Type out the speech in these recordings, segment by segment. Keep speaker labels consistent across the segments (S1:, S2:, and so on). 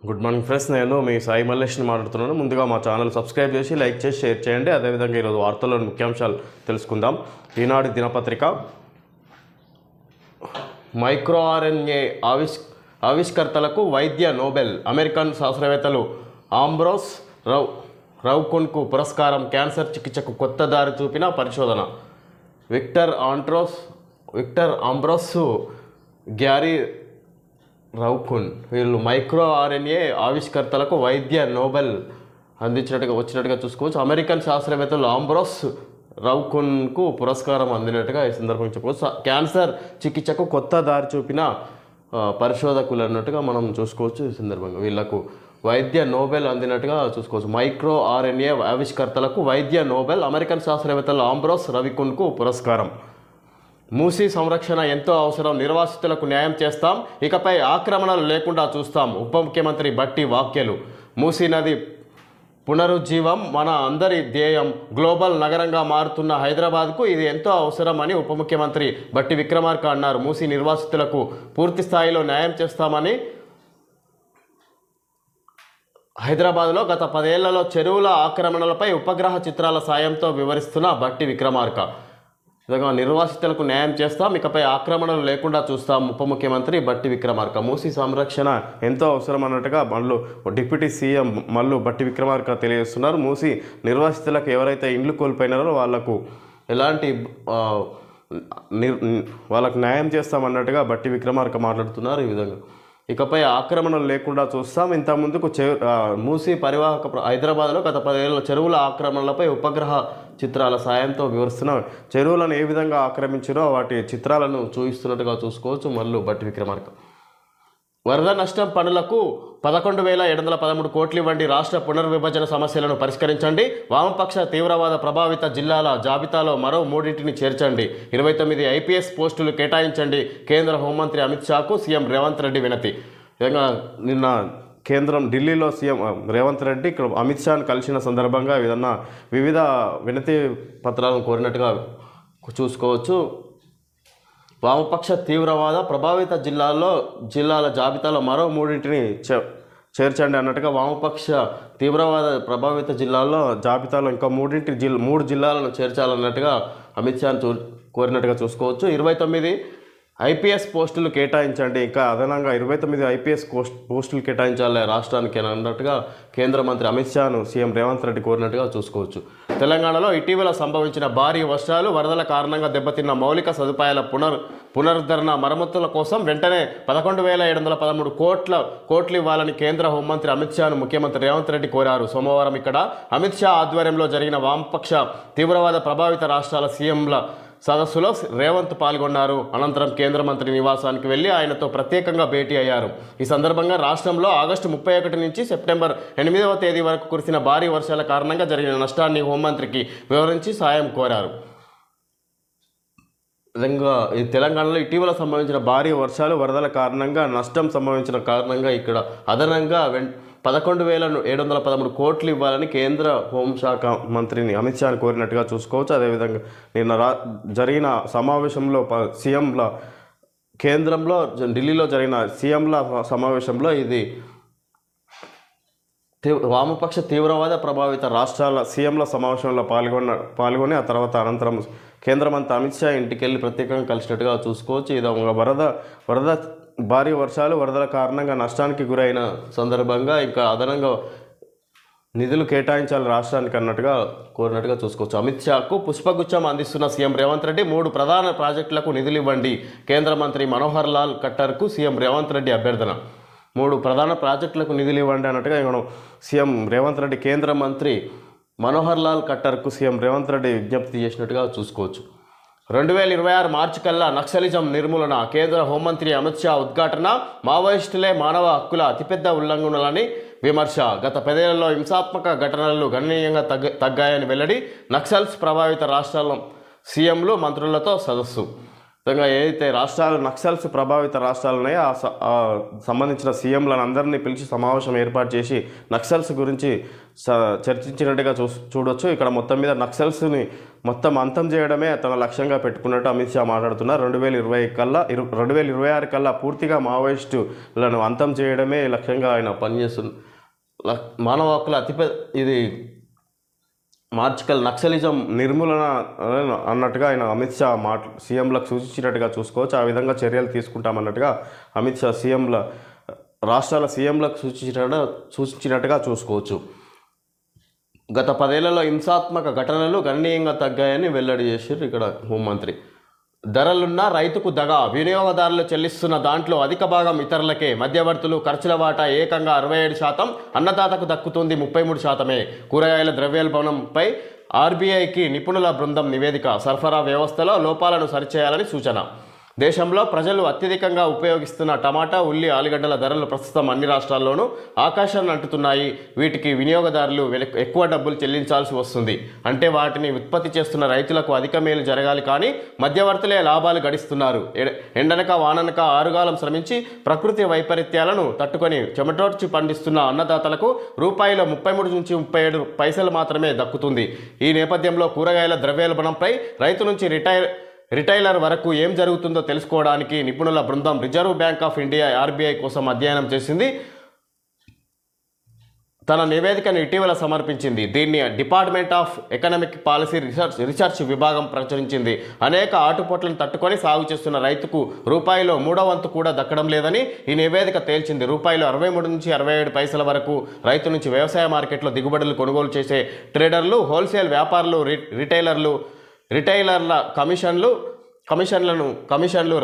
S1: Good morning friends, నేను మీ సాయి మల్లేష్ని మాట్లాడుతున్నాను. ముందుగా మా ఛానల్ సబ్స్క్రైబ్ చేసి లైక్ చేసి షేర్ చేయండి. అదేవిధంగా ఈరోజు వార్తల్లోని ముఖ్యాంశాలు తెలుసుకుందాం. ఈనాడు దినపత్రిక మైక్రో ఆర్ఎన్ఏ ఆవిష్కర్తలకు వైద్య నోబెల్. అమెరికన్ శాస్త్రవేత్తలు ఆంబ్రోస్ రౌకున్కు పురస్కారం. క్యాన్సర్ చికిత్సకు కొత్త దారి చూపిన పరిశోధన. విక్టర్ ఆంబ్రోస్, గ్యారీ రౌకున్ వీళ్ళు మైక్రో ఆర్ఎన్ఏ ఆవిష్కర్తలకు వైద్య నోబెల్ వచ్చినట్టుగా చూసుకోవచ్చు. అమెరికన్ శాస్త్రవేత్తలు ఆంబ్రోస్ రౌకున్కు పురస్కారం అందినట్టుగా ఈ సందర్భంగా చెప్పుకోవచ్చు. క్యాన్సర్ చికిత్సకు కొత్త దారి చూపిన పరిశోధకులు అన్నట్టుగా మనం చూసుకోవచ్చు. ఈ సందర్భంగా వీళ్లకు వైద్య నోబెల్ అందినట్టుగా చూసుకోవచ్చు. మైక్రో ఆర్ఎన్ఏ ఆవిష్కర్తలకు వైద్య నోబెల్. అమెరికన్ శాస్త్రవేత్తలు ఆంబ్రోస్ రవికున్కు పురస్కారం. మూసీ సంరక్షణ ఎంతో అవసరం. నిర్వాసితులకు న్యాయం చేస్తాం, ఇకపై ఆక్రమణలు లేకుండా చూస్తాం. ఉప ముఖ్యమంత్రి బట్టి వ్యాఖ్యలు. మూసీ నది పునరుజ్జీవం మన అందరి ధ్యేయం. గ్లోబల్ నగరంగా మారుతున్న హైదరాబాద్కు ఇది ఎంతో అవసరం అని ఉప ముఖ్యమంత్రి బట్టి విక్రమార్క అన్నారు. మూసీ నిర్వాసితులకు పూర్తి స్థాయిలో న్యాయం చేస్తామని హైదరాబాద్లో గత 10 ఏళ్లలో చెరువుల ఆక్రమణలపై ఉపగ్రహ చిత్రాల సాయంతో వివరిస్తున్న బట్టి విక్రమార్క. విధంగా నిర్వాసితులకు న్యాయం చేస్తాం, ఇకపై ఆక్రమణలు లేకుండా చూస్తాం. ఉప ముఖ్యమంత్రి బట్టి విక్రమార్క. మూసీ సంరక్షణ ఎంతో అవసరం అన్నట్టుగా డిప్యూటీ సీఎం బట్టి విక్రమార్క తెలియజేస్తున్నారు. మూసీ నిర్వాసితులకు ఎవరైతే ఇండ్లు కోల్పోయినారో వాళ్లకు ఎలాంటి వాళ్ళకు న్యాయం చేస్తామన్నట్టుగా బట్టి విక్రమార్క మాట్లాడుతున్నారు. ఈ విధంగా ఇకపై ఆక్రమణలు లేకుండా చూస్తాం. ఇంత ముందుకు మూసీ పరివాహక హైదరాబాద్లో గత 10 ఏళ్ళ చెరువుల ఆక్రమణలపై ఉపగ్రహ చిత్రాల సాయంతో వివరిస్తున్న చెరువులను ఏ విధంగా ఆక్రమించారో వాటి చిత్రాలను చూపిస్తున్నట్టుగా చూసుకోవచ్చు. బట్టి విక్రమార్క. వరద నష్టం పనులకు 11,713 కోట్లు ఇవ్వండి. రాష్ట్ర పునర్విభజన సమస్యలను పరిష్కరించండి. వామపక్ష తీవ్రవాద ప్రభావిత జిల్లాల జాబితాలో మరో 3 చేర్చండి. 29 ఐపీఎస్ పోస్టులు కేటాయించండి. కేంద్ర హోంమంత్రి అమిత్ షాకు సీఎం రేవంత్ రెడ్డి వినతి. విధంగా నిన్న ఢిల్లీలో సీఎం రేవంత్ రెడ్డి ఇక్కడ అమిత్ షాను కలిసిన సందర్భంగా వివిధ వినతి పత్రాలను కోరినట్టుగా చూసుకోవచ్చు. వామపక్ష తీవ్రవాద ప్రభావిత జిల్లాల జాబితాలో మరో 3 చేర్చండి అన్నట్టుగా వామపక్ష తీవ్రవాద ప్రభావిత జిల్లాల్లో జాబితాలో ఇంకా 3 జిల్లాలను చేర్చాలన్నట్టుగా అమిత్ షాను కోరినట్టుగా చూసుకోవచ్చు. 29 ఐపీఎస్ పోస్టులు కేటాయించండి. ఇంకా అదనంగా 29 ఐపీఎస్ పోస్టులు కేటాయించాలి రాష్ట్రానికి అన్నట్టుగా కేంద్ర మంత్రి అమిత్ షాను సీఎం రేవంత్ రెడ్డి కోరినట్టుగా చూసుకోవచ్చు. తెలంగాణలో ఇటీవల సంభవించిన భారీ వర్షాలు, వరదల కారణంగా దెబ్బతిన్న మౌలిక సదుపాయాల పునరుద్ధరణ మరమ్మతుల కోసం వెంటనే 11,713 కోట్లు ఇవ్వాలని కేంద్ర హోంమంత్రి అమిత్ షాను ముఖ్యమంత్రి రేవంత్ రెడ్డి కోరారు. సోమవారం ఇక్కడ అమిత్ షా ఆధ్వర్యంలో జరిగిన వామపక్ష తీవ్రవాద ప్రభావిత రాష్ట్రాల సీఎంల సదస్సులో రేవంత్ పాల్గొన్నారు. అనంతరం కేంద్ర మంత్రి నివాసానికి వెళ్లి ఆయనతో ప్రత్యేకంగా భేటీ అయ్యారు. ఈ సందర్భంగా రాష్ట్రంలో ఆగస్టు 31 నుంచి సెప్టెంబర్ 8వ తేదీ వరకు కురిసిన భారీ వర్షాల కారణంగా జరిగిన నష్టాన్ని హోంమంత్రికి వివరించి సాయం కోరారు. విధంగా ఈ తెలంగాణలో ఇటీవల సంభవించిన భారీ వర్షాలు, వరదల కారణంగా నష్టం సంభవించిన కారణంగా ఇక్కడ అదనంగా 11,713 కోట్లు ఇవ్వాలని కేంద్ర హోంశాఖ మంత్రిని అమిత్ షాను కోరినట్టుగా చూసుకోవచ్చు. అదేవిధంగా నిన్న జరిగిన సమావేశంలో కేంద్రంలో ఢిల్లీలో జరిగిన సీఎంల సమావేశంలో ఇది వామపక్ష తీవ్రవాద ప్రభావిత రాష్ట్రాల సీఎంల సమావేశంలో పాల్గొని ఆ తర్వాత అనంతరం కేంద్ర మంత్రి అమిత్ షా ఇంటికి వెళ్ళి ప్రత్యేకంగా కలిసినట్టుగా చూసుకోవచ్చు. ఇది వరద భారీ వర్షాలు, వరదల కారణంగా నష్టానికి గురైన సందర్భంగా ఇంకా అదనంగా నిధులు కేటాయించాలి రాష్ట్రానికి అన్నట్టుగా కోరినట్టుగా చూసుకోవచ్చు. అమిత్ షాకు పుష్పగుచ్చం అందిస్తున్న సీఎం రేవంత్ రెడ్డి. 3 ప్రధాన ప్రాజెక్టులకు నిధులు ఇవ్వండి. కేంద్ర మంత్రి మనోహర్ లాల్ ఖట్టర్కు సీఎం రేవంత్ రెడ్డి అభ్యర్థన. 3 ప్రధాన ప్రాజెక్టులకు నిధులు ఇవ్వండి అన్నట్టుగా సీఎం రేవంత్ రెడ్డి కేంద్ర మంత్రి మనోహర్ లాల్ ఖట్టర్కు సీఎం రేవంత్ రెడ్డి విజ్ఞప్తి చేసినట్టుగా చూసుకోవచ్చు. 2026 మార్చి కల్లా నక్సలిజం నిర్మూలన. కేంద్ర హోంమంత్రి అమిత్ షా ఉద్ఘాటన. మావోయిస్టులే మానవ హక్కుల అతిపెద్ద ఉల్లంఘనలని విమర్శ. గత 10 ఏళ్లలో హింసాత్మక ఘటనలు గణనీయంగా తగ్గాయని వెల్లడి. నక్సల్స్ ప్రభావిత రాష్ట్రాల సీఎంలు మంత్రులతో సదస్సు. విధంగా ఏదైతే రాష్ట్రాలు నక్సల్స్ ప్రభావిత రాష్ట్రాలు ఉన్నాయో ఆ సంబంధించిన సీఎంలను అందరినీ పిలిచి సమావేశం ఏర్పాటు చేసి నక్సల్స్ గురించి చర్చించినట్టుగా చూడొచ్చు. ఇక్కడ మొత్తం మీద నక్సల్స్ని మొత్తం అంతం చేయడమే తన లక్ష్యంగా పెట్టుకున్నట్టు అమిత్ షా మాట్లాడుతున్నారు. 2026 కల్లా పూర్తిగా మావోయిస్టులను అంతం చేయడమే లక్ష్యంగా ఆయన పనిచేస్తున్నారు. మానవ హక్కుల ఇది మార్చికల్ నక్సలిజం నిర్మూలన అన్నట్టుగా ఆయన అమిత్ షా సీఎంలకు సూచించినట్టుగా చూసుకోవచ్చు. ఆ విధంగా చర్యలు తీసుకుంటామన్నట్టుగా అమిత్ షా రాష్ట్రాల సీఎంలకు సూచించినట్టుగా చూసుకోవచ్చు. గత 10 ఏళ్లలో హింసాత్మక ఘటనలు గణనీయంగా తగ్గాయని వెల్లడి చేశారు ఇక్కడ హోంమంత్రి. ధరలున్న రైతుకు దగా, వినియోగదారులు చెల్లిస్తున్న దాంట్లో అధిక భాగం ఇతరులకే, మధ్యవర్తులు ఖర్చుల వాటా ఏకంగా 67%, అన్నదాతకు దక్కుతుంది 33%. కూరగాయల ద్రవ్యోల్బణంపై ఆర్బీఐకి నిపుణుల బృందం నివేదిక, సరఫరా వ్యవస్థలో లోపాలను సరిచేయాలని సూచన. దేశంలో ప్రజలు అత్యధికంగా ఉపయోగిస్తున్న టమాటా, ఉల్లి, ఆలుగడ్డల ధరలు ప్రస్తుతం అన్ని రాష్ట్రాల్లోనూ ఆకాశాన్ని అంటుతున్నాయి. వీటికి వినియోగదారులు ఎక్కువ డబ్బులు చెల్లించాల్సి వస్తుంది. అంటే వాటిని ఉత్పత్తి చేస్తున్న రైతులకు అధిక మేలు జరగాలి, కానీ మధ్యవర్తులే లాభాలు గడిస్తున్నారు. ఎండనక వాననక ఆరుగాలం శ్రమించి ప్రకృతి వైపరీత్యాలను తట్టుకొని చెమటోడ్చి పండిస్తున్న అన్నదాతలకు రూపాయిలో 33 నుంచి 37 పైసలు మాత్రమే దక్కుతుంది. ఈ నేపథ్యంలో కూరగాయల ద్రవ్యోల్బణంపై రైతు నుంచి రిటైలర్ వరకు ఏం జరుగుతుందో తెలుసుకోవడానికి నిపుణుల బృందం reserve bank of India RBI కోసం అధ్యయనం చేసింది. తన నివేదికను ఇటీవల సమర్పించింది. దీన్ని department of economic policy research విభాగం ప్రచురించింది. అనేక ఆటుపోట్లను తట్టుకొని సాగు చేస్తున్న రైతుకు రూపాయిలో 3వ వంతు కూడా దక్కడం లేదని ఈ నివేదిక తేల్చింది. రూపాయిలో 63 నుంచి 67 పైసల వరకు రైతు నుంచి వ్యవసాయ మార్కెట్లో దిగుబడులు కొనుగోలు చేసే ట్రేడర్లు, హోల్సేల్ వ్యాపారులు, రిటైలర్ల కమిషన్లు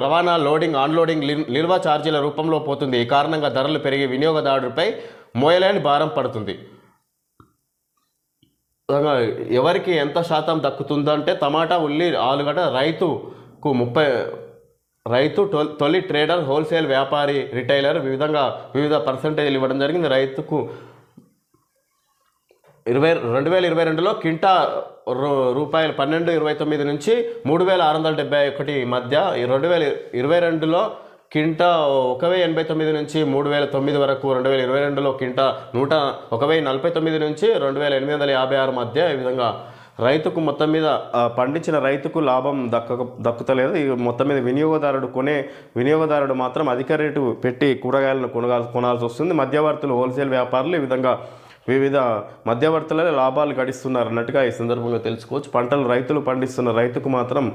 S1: రవాణా, లోడింగ్, అన్లోడింగ్, నిల్వ ఛార్జీల రూపంలో పోతుంది. ఈ కారణంగా ధరలు పెరిగి వినియోగదారుడిపై మోయలేని భారం పడుతుంది. ఎవరికి ఎంత శాతం దక్కుతుందంటే టమాటా, ఉల్లి, ఆలుగడ్డ రైతుకు 30, తొలి ట్రేడర్, హోల్సేల్ వ్యాపారి, రిటైలర్ వివిధ పర్సంటేజీలు ఇవ్వడం జరిగింది. రైతుకు 2022లో కింటా రూపాయలు 12.29 నుంచి 3,671 మధ్య, 2022లో కింటా 1,089 నుంచి 3,009 వరకు, 2022లో కింటా 1,049 నుంచి 2,856 మధ్య. ఈ విధంగా రైతుకు మొత్తం మీద పండించిన రైతుకు లాభం దక్కుతలేదు. మొత్తం మీద వినియోగదారుడు మాత్రం అధిక రేటు పెట్టి కూరగాయలను కొనాల్సి వస్తుంది. మధ్యవర్తులు, హోల్సేల్ వ్యాపారులు ఈ విధంగా వివిధ మధ్యవర్తులే లాభాలు గడిస్తున్నారు అన్నట్టుగా ఈ సందర్భంగా తెలుసుకోవచ్చు. రైతులు పండిస్తున్న రైతుకు మాత్రం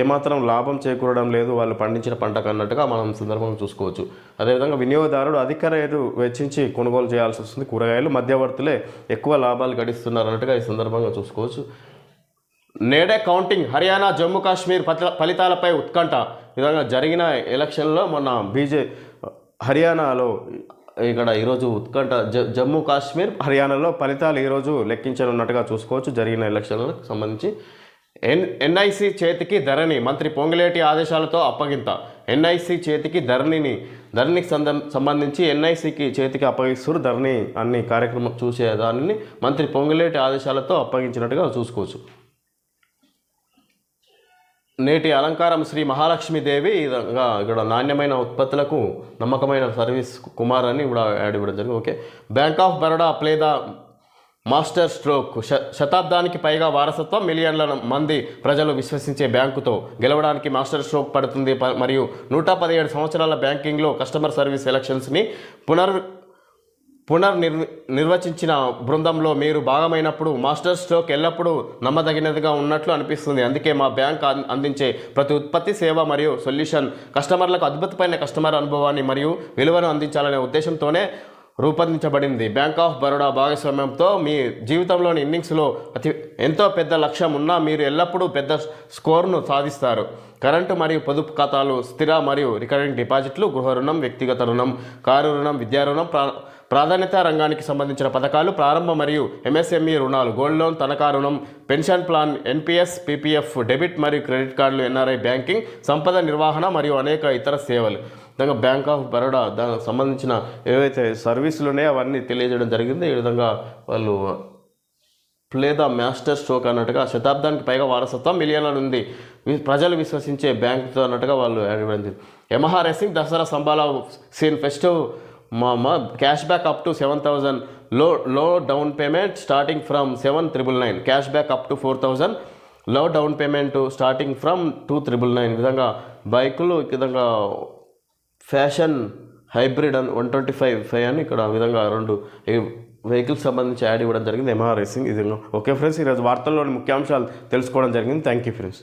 S1: ఏమాత్రం లాభం చేకూరడం లేదు వాళ్ళు పండించిన పంటకు అన్నట్టుగా మనం సందర్భంగా చూసుకోవచ్చు. అదేవిధంగా వినియోగదారుడు అధిక రేటు వెచ్చించి కొనుగోలు చేయాల్సి వస్తుంది కూరగాయలు, మధ్యవర్తులే ఎక్కువ లాభాలు గడిస్తున్నారు అన్నట్టుగా ఈ సందర్భంగా చూసుకోవచ్చు. నేడే కౌంటింగ్, హర్యానా, జమ్మూ కాశ్మీర్ ఫలితాలపై ఉత్కంఠ. ఈ విధంగా జరిగిన ఎలక్షన్లో హర్యానాలో ఇక్కడ ఈరోజు ఉత్కంఠ. జమ్మూ కాశ్మీర్, హర్యానాలో ఫలితాలు ఈరోజు లెక్కించనున్నట్టుగా చూసుకోవచ్చు. జరిగిన ఎలక్షన్లకు సంబంధించి ఎన్ఐసి చేతికి ధరణి, మంత్రి పొంగులేటి ఆదేశాలతో అప్పగింత. ఎన్ఐసి చేతికి ధరణికి సంబంధించి ఎన్ఐసికి చేతికి అప్పగిస్తారు. ధరణి అన్ని కార్యక్రమం చూసే దానిని మంత్రి పొంగులేటి ఆదేశాలతో అప్పగించినట్టుగా చూసుకోవచ్చు. నేటి అలంకారం శ్రీ మహాలక్ష్మీదేవి. ఈ విధంగా ఇక్కడ నాణ్యమైన ఉత్పత్తులకు నమ్మకమైన సర్వీస్ కుమార్ అని కూడా యాడ్ ఇవ్వడం జరిగింది. Okay. Bank of Baroda play the master stroke. శతాబ్దానికి పైగా వారసత్వం, మిలియన్ల మంది ప్రజలు విశ్వసించే బ్యాంకుతో గెలవడానికి మాస్టర్ స్ట్రోక్ పడుతుంది. మరియు 117 సంవత్సరాల బ్యాంకింగ్లో కస్టమర్ సర్వీస్ ఎలక్షన్స్ని నిర్వచించిన బృందంలో మీరు భాగమైనప్పుడు మాస్టర్ స్ట్రోక్ ఎల్లప్పుడూ నమ్మదగినదిగా ఉన్నట్లు అనిపిస్తుంది. అందుకే మా బ్యాంక్ అందించే ప్రతి ఉత్పత్తి, సేవ మరియు సొల్యూషన్ కస్టమర్లకు అద్భుతమైన కస్టమర్ అనుభవాన్ని మరియు విలువను అందించాలనే ఉద్దేశంతోనే రూపొందించబడింది. బ్యాంక్ ఆఫ్ బరోడా భాగస్వామ్యంతో మీ జీవితంలోని ఇన్నింగ్స్లో ఎంతో పెద్ద లక్ష్యం ఉన్నా మీరు ఎల్లప్పుడూ పెద్ద స్కోర్ను సాధిస్తారు. కరెంటు మరియు పొదుపు ఖాతాలు, స్థిర మరియు రికరింగ్ డిపాజిట్లు, గృహ రుణం, వ్యక్తిగత రుణం, కారు రుణం, విద్యా రుణం, ప్రాధాన్యత రంగానికి సంబంధించిన పథకాలు, ప్రారంభ మరియు ఎంఎస్ఎంఈ రుణాలు, గోల్డ్ లోన్, తనఖా రుణం, pension plan, NPS, PPF, debit మరియు క్రెడిట్ కార్డులు, ఎన్ఆర్ఐ బ్యాంకింగ్, సంపద నిర్వహణ మరియు అనేక ఇతర సేవలు. విధంగా బ్యాంక్ ఆఫ్ బరోడా దానికి సంబంధించిన ఏవైతే సర్వీసులు ఉన్నాయో అవన్నీ తెలియజేయడం జరిగింది. ఈ విధంగా వాళ్ళు ప్లే ద మాస్టర్ స్ట్రోక్ అన్నట్టుగా శతాబ్దానికి పైగా వారసత్వం, మిలియన్ల నుండి ప్రజలు విశ్వసించే బ్యాంకుతో అన్నట్టుగా వాళ్ళు యాడ్ ఇవ్వడం జరిగింది. యమహా రేసింగ్ దసరా సంబాలా season festive cash back up to 7,000 లో down payment starting from 7,999 cash back up to 4,000 లో డౌన్ పేమెంట్ స్టార్టింగ్ ఫ్రమ్ 2,999 ఈ విధంగా బైకులు ఈ విధంగా ఫ్యాషన్ హైబ్రిడ్ అని 125 అని ఇక్కడ విధంగా 2 వెహికల్స్ సంబంధించి యాడ్ ఇవ్వడం జరిగింది యమహా రేసింగ్. ఈ విధంగా ఓకే ఫ్రెండ్స్, ఈరోజు వార్తల్లోని ముఖ్యాంశాలు తెలుసుకోవడం జరిగింది. Thank you friends.